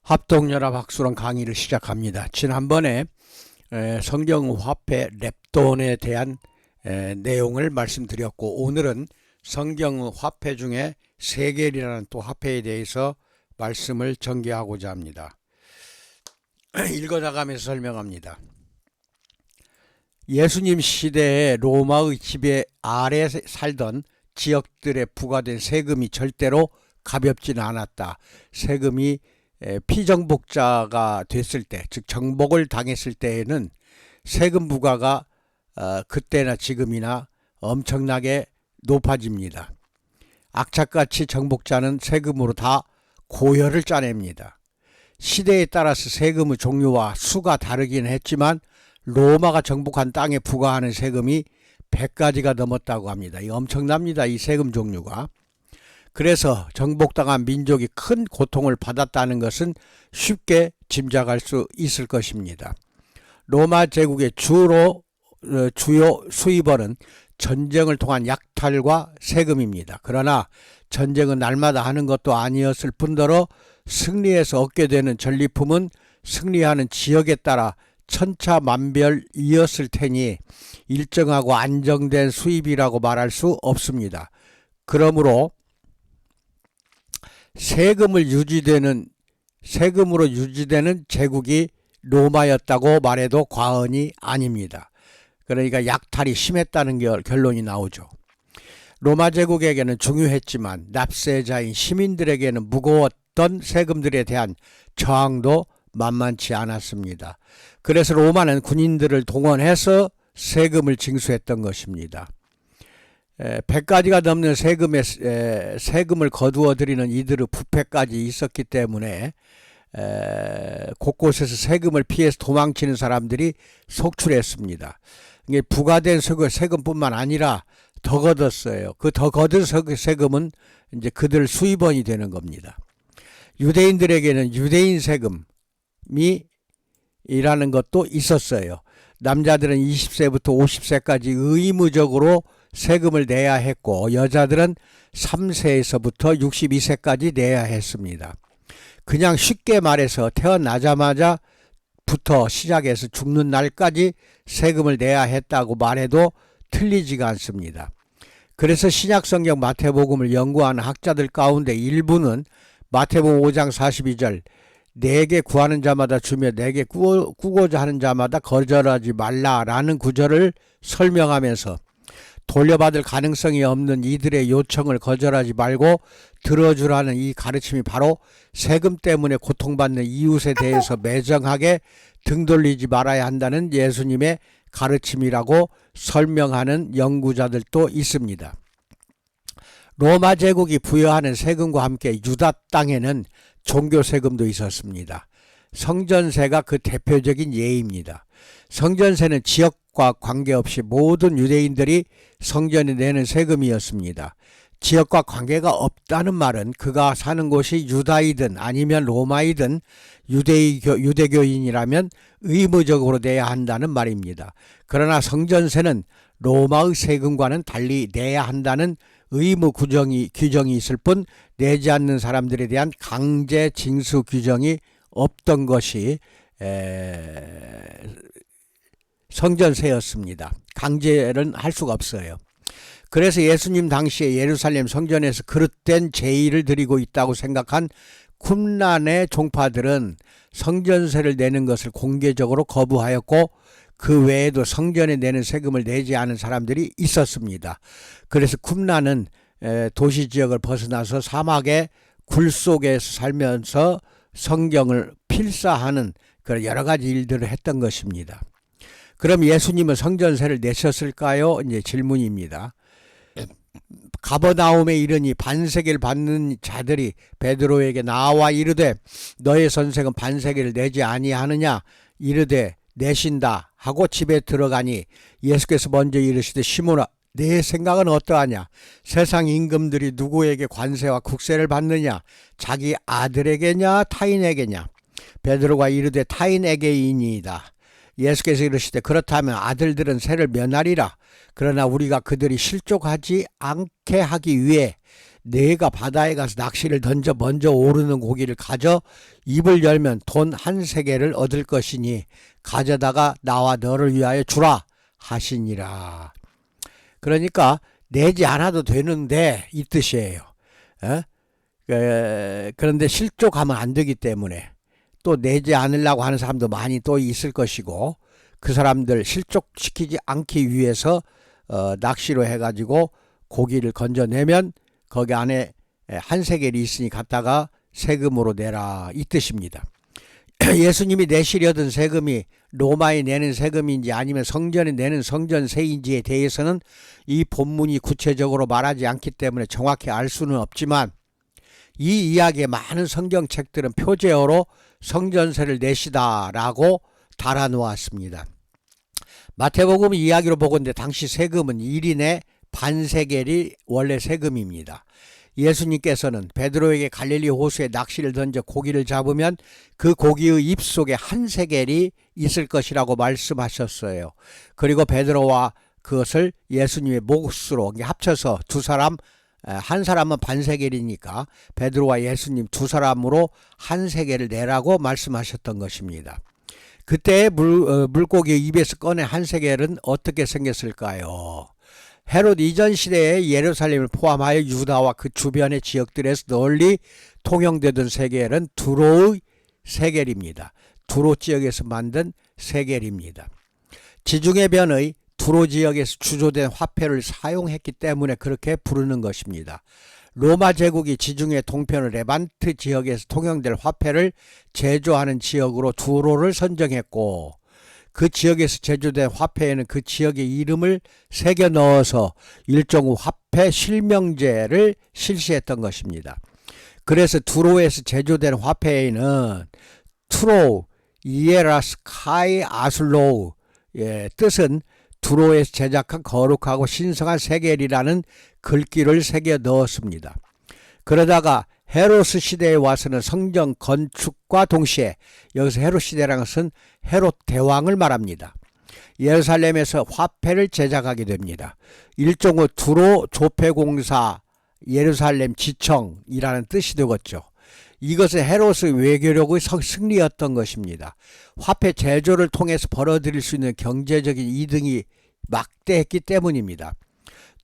합동연합 학술원 강의를 시작합니다. 지난번에 성경 화폐 렙돈에 대한 내용을 말씀드렸고, 오늘은 성경 화폐 중에 세겔이라는 또 화폐에 대해서 말씀을 전개하고자 합니다. 읽어나가면서 설명합니다. 예수님 시대에 로마의 지배 아래 살던 지역들에 부과된 세금이 절대로 가볍지는 않았다. 세금이 피정복자가 됐을 때, 즉 정복을 당했을 때에는 세금 부과가 그때나 지금이나 엄청나게 높아집니다. 악착같이 정복자는 세금으로 다 고혈을 짜냅니다. 시대에 따라서 세금의 종류와 수가 다르긴 했지만 로마가 정복한 땅에 부과하는 세금이 100가지가 넘었다고 합니다. 이 엄청납니다. 이 세금 종류가. 그래서 정복당한 민족이 큰 고통을 받았다는 것은 쉽게 짐작할 수 있을 것입니다. 로마 제국의 주요 수입원은 전쟁을 통한 약탈과 세금입니다. 그러나 전쟁은 날마다 하는 것도 아니었을 뿐더러 승리해서 얻게 되는 전리품은 승리하는 지역에 따라 천차만별이었을 테니 일정하고 안정된 수입이라고 말할 수 없습니다. 그러므로 세금으로 유지되는 제국이 로마였다고 말해도 과언이 아닙니다. 그러니까 약탈이 심했다는 결론이 나오죠. 로마 제국에게는 중요했지만 납세자인 시민들에게는 무거웠던 세금들에 대한 저항도 만만치 않았습니다. 그래서 로마는 군인들을 동원해서 세금을 징수했던 것입니다. 100가지가 넘는 세금을 거두어 들이는 이들의 부패까지 있었기 때문에 곳곳에서 세금을 피해서 도망치는 사람들이 속출했습니다. 이게 부과된 세금뿐만 아니라 더 걷었어요. 그 더 걷은 세금은 이제 그들 수입원이 되는 겁니다. 유대인들에게는 유대인 세금이 이라는 것도 있었어요. 남자들은 20세부터 50세까지 의무적으로 세금을 내야 했고, 여자들은 3세에서부터 62세까지 내야 했습니다. 그냥 쉽게 말해서 태어나자마자부터 시작해서 죽는 날까지 세금을 내야 했다고 말해도 틀리지가 않습니다. 그래서 신약성경 마태복음을 연구하는 학자들 가운데 일부는 마태복음 5장 42절 내게 구하는 자마다 주며 내게 꾸고자 하는 자마다 거절하지 말라라는 구절을 설명하면서 돌려받을 가능성이 없는 이들의 요청을 거절하지 말고 들어주라는 이 가르침이 바로 세금 때문에 고통받는 이웃에 대해서 매정하게 등 돌리지 말아야 한다는 예수님의 가르침이라고 설명하는 연구자들도 있습니다. 로마 제국이 부여하는 세금과 함께 유다 땅에는 종교 세금도 있었습니다. 성전세가 그 대표적인 예입니다. 성전세는 지역과 관계없이 모든 유대인들이 성전에 내는 세금이었습니다. 지역과 관계가 없다는 말은 그가 사는 곳이 유다이든 아니면 로마이든 유대교인이라면 의무적으로 내야 한다는 말입니다. 그러나 성전세는 로마의 세금과는 달리 내야 한다는 의무 규정이 있을 뿐 내지 않는 사람들에 대한 강제 징수 규정이 없던 것이 성전세였습니다. 강제는 할 수가 없어요. 그래서 예수님 당시에 예루살렘 성전에서 그릇된 제의를 드리고 있다고 생각한 쿰란의 종파들은 성전세를 내는 것을 공개적으로 거부하였고, 그 외에도 성전에 내는 세금을 내지 않은 사람들이 있었습니다. 그래서 쿰란은 도시지역을 벗어나서 사막의 굴 속에서 살면서 성경을 필사하는 그런 여러 가지 일들을 했던 것입니다. 그럼 예수님은 성전세를 내셨을까요? 이제 질문입니다. 가버나움에 이르니 반세계를 받는 자들이 베드로에게 나와 이르되 너의 선생은 반세계를 내지 아니하느냐? 이르되 내신다 하고 집에 들어가니 예수께서 먼저 이르시되 시몬아 내 생각은 어떠하냐? 세상 임금들이 누구에게 관세와 국세를 받느냐? 자기 아들에게냐 타인에게냐? 베드로가 이르되 타인에게이니이다. 예수께서 이르시되 그렇다면 아들들은 세를 면하리라. 그러나 우리가 그들이 실족하지 않게 하기 위해 내가 바다에 가서 낚시를 던져 먼저 오르는 고기를 가져 입을 열면 돈 한 세겔을 얻을 것이니 가져다가 나와 너를 위하여 주라 하시니라. 그러니까 내지 않아도 되는데 이 뜻이에요. 그런데 실족하면 안 되기 때문에 또 내지 않으려고 하는 사람도 많이 또 있을 것이고, 그 사람들 실족시키지 않기 위해서 낚시로 해가지고 고기를 건져내면 거기 안에 한 세겔이 있으니 갖다가 세금으로 내라 이 뜻입니다. 예수님이 내시려던 세금이 로마에 내는 세금인지 아니면 성전에 내는 성전세인지에 대해서는 이 본문이 구체적으로 말하지 않기 때문에 정확히 알 수는 없지만, 이 이야기의 많은 성경책들은 표제어로 성전세를 내시다라고 달아놓았습니다. 마태복음 이야기로 보건대 당시 세금은 1인에 반세겔이 원래 세금입니다. 예수님께서는 베드로에게 갈릴리 호수에 낚시를 던져 고기를 잡으면 그 고기의 입속에 한 세겔이 있을 것이라고 말씀하셨어요. 그리고 베드로와 그것을 예수님의 몫으로 합쳐서 두 사람, 한 사람은 반세겔이니까 베드로와 예수님 두 사람으로 한 세겔을 내라고 말씀하셨던 것입니다. 그때 물고기 입에서 꺼낸 한 세겔은 어떻게 생겼을까요? 헤롯 이전 시대에 예루살렘을 포함하여 유다와 그 주변의 지역들에서 널리 통용되던 세겔은 두로의 세겔입니다. 두로 지역에서 만든 세겔입니다. 지중해 변의 두로 지역에서 주조된 화폐를 사용했기 때문에 그렇게 부르는 것입니다. 로마 제국이 지중해 동편 레반트 지역에서 통용될 화폐를 제조하는 지역으로 두로를 선정했고, 그 지역에서 제조된 화폐에는 그 지역의 이름을 새겨 넣어서 일종의 화폐 실명제를 실시했던 것입니다. 그래서 두로에서 제조된 화폐에는 투로 이에라스 카이 아슬로우, 뜻은 두로에서 제작한 거룩하고 신성한 세겔이라는 글귀를 새겨 넣었습니다. 그러다가 헤롯 시대에 와서는 성전 건축과 동시에, 여기서 헤롯 시대라는 것은 헤롯 대왕을 말합니다. 예루살렘에서 화폐를 제작하게 됩니다. 일종의 두로 조폐공사 예루살렘 지청이라는 뜻이 되겠죠. 이것은 헤롯의 외교력의 승리였던 것입니다. 화폐 제조를 통해서 벌어들일 수 있는 경제적인 이득이 막대했기 때문입니다.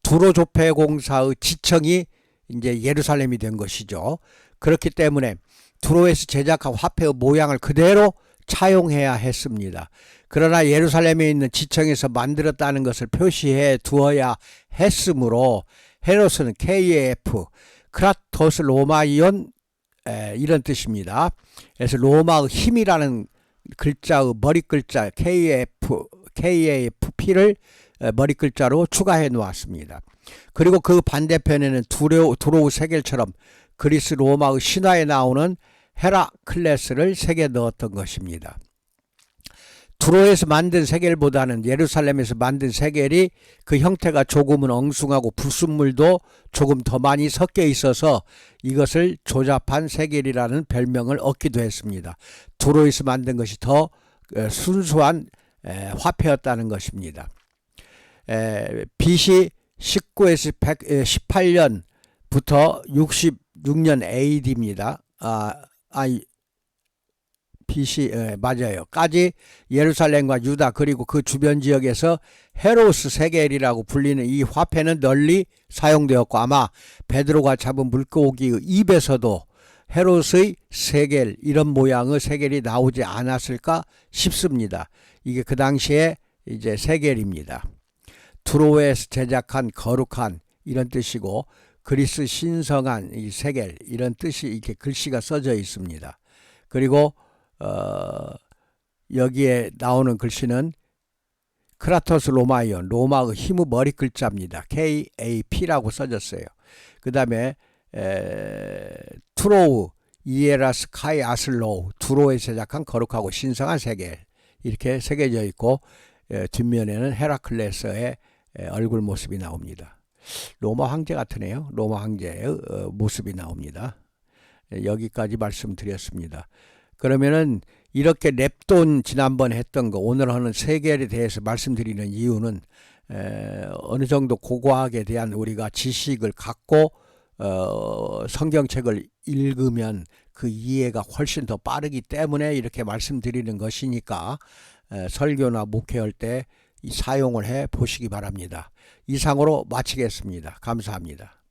두로 조폐공사의 지청이 이제 예루살렘이 된 것이죠. 그렇기 때문에 두로에서 제작한 화폐의 모양을 그대로 차용해야 했습니다. 그러나 예루살렘에 있는 지청에서 만들었다는 것을 표시해 두어야 했으므로 헤롯은 KAF, 크라토스 로마이온, 이런 뜻입니다. 그래서 로마의 힘이라는 글자의 머리 글자 KAFP를 머리 글자로 추가해 놓았습니다. 그리고 그 반대편에는 두로우 세겔처럼 그리스 로마의 신화에 나오는 헤라클레스를 새겨 넣었던 것입니다. 두로에서 만든 세겔보다는 예루살렘에서 만든 세겔이 그 형태가 조금은 엉숭하고 불순물도 조금 더 많이 섞여 있어서 이것을 조잡한 세겔이라는 별명을 얻기도 했습니다. 두로에서 만든 것이 더 순수한 화폐였다는 것입니다. BC 19에서 18년부터 66년 AD입니다. BC 맞아요. 까지 예루살렘과 유다 그리고 그 주변 지역에서 헤롯스 세겔이라고 불리는 이 화폐는 널리 사용되었고, 아마 베드로가 잡은 물고기의 입에서도 헤롯의 세겔, 이런 모양의 세겔이 나오지 않았을까 싶습니다. 이게 그 당시에 이제 세겔입니다. 두로에서 제작한 거룩한, 이런 뜻이고, 그리스 신성한 이 세겔, 이런 뜻이 이렇게 글씨가 써져 있습니다. 그리고 여기에 나오는 글씨는 크라토스 로마이온, 로마의 힘의 머리 글자입니다. KAP라고 써졌어요. 그 다음에 투로우 이에라스 카이 아슬로우, 두로에 제작한 거룩하고 신성한 세겔, 이렇게 새겨져 있고, 뒷면에는 헤라클레스의 얼굴 모습이 나옵니다. 로마 황제 같으네요. 로마 황제의 모습이 나옵니다. 여기까지 말씀드렸습니다. 그러면은 이렇게 랩돈 지난번 했던 거 오늘 하는 세겔에 대해서 말씀드리는 이유는 어느 정도 고고학에 대한 우리가 지식을 갖고 성경책을 읽으면 그 이해가 훨씬 더 빠르기 때문에 이렇게 말씀드리는 것이니까 설교나 목회할 때 사용을 해 보시기 바랍니다. 이상으로 마치겠습니다. 감사합니다.